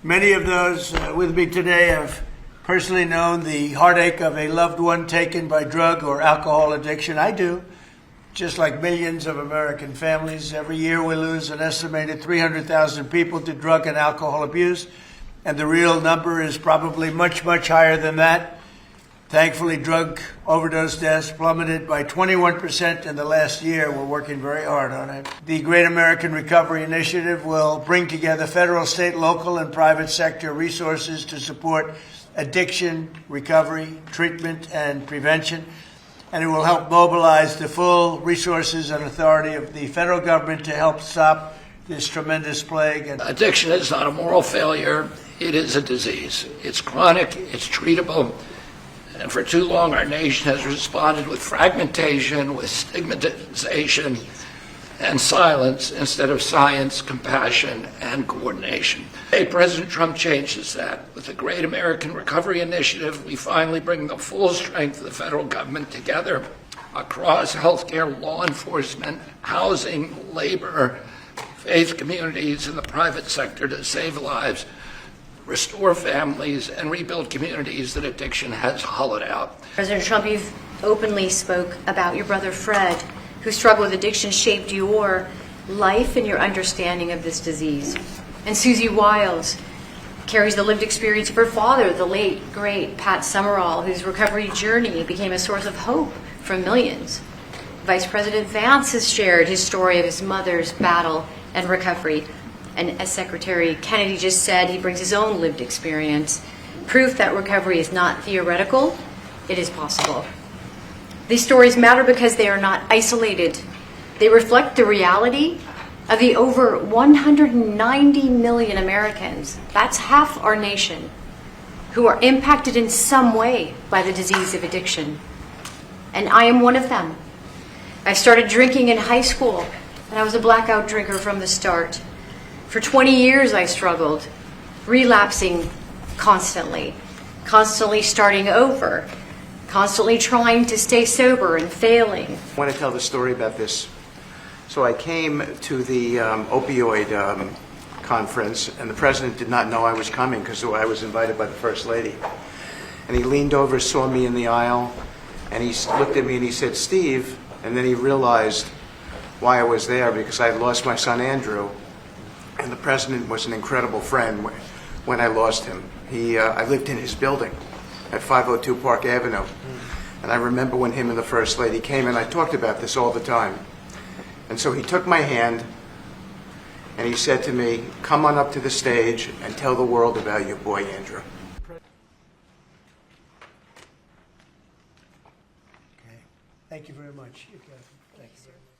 Many of those with me today have personally known the heartache of a loved one taken by drug or alcohol addiction. I do. Just like millions of American families, every year we lose an estimated 300,000 people to drug and alcohol abuse, and the real number is probably much, much higher than that. Thankfully, drug overdose deaths plummeted by 21% in the last year. We're working very hard on it. The Great American Recovery Initiative will bring together federal, state, local, and private sector resources to support addiction, recovery, treatment, and prevention. And it will help mobilize the full resources and authority of the federal government to help stop this tremendous plague. Addiction is not a moral failure. It is a disease. It's chronic. It's treatable. And for too long, our nation has responded with fragmentation, with stigmatization, and silence instead of science, compassion, and coordination. Hey, President Trump changes that. With the Great American Recovery Initiative, we finally bring the full strength of the federal government together across healthcare, law enforcement, housing, labor, faith communities, and the private sector to save lives, restore families, and rebuild communities that addiction has hollowed out. President Trump, you've openly spoke about your brother Fred, who struggled with addiction, shaped your life and your understanding of this disease. And Susie Wiles carries the lived experience of her father, the late, great Pat Summerall, whose recovery journey became a source of hope for millions. Vice President Vance has shared his story of his mother's battle and recovery. And as Secretary Kennedy just said, he brings his own lived experience, proof that recovery is not theoretical, it is possible. These stories matter because they are not isolated. They reflect the reality of the over 190 million Americans, that's half our nation, who are impacted in some way by the disease of addiction. And I am one of them. I started drinking in high school, and I was a blackout drinker from the start. For 20 years I struggled, relapsing constantly starting over, constantly trying to stay sober and failing. I want to tell the story about this. So I came to the opioid conference, and the president did not know I was coming because I was invited by the First Lady. And he leaned over, saw me in the aisle, and he looked at me and he said, "Steve," and then he realized why I was there, because I had lost my son Andrew. And the president was an incredible friend when I lost him. I lived in his building at 502 Park Avenue. And I remember when him and the First Lady came, and I talked about this all the time. And so he took my hand, and he said to me, "Come on up to the stage and tell the world about your boy, Andrew." Okay. Thank you very much. Thank you very much.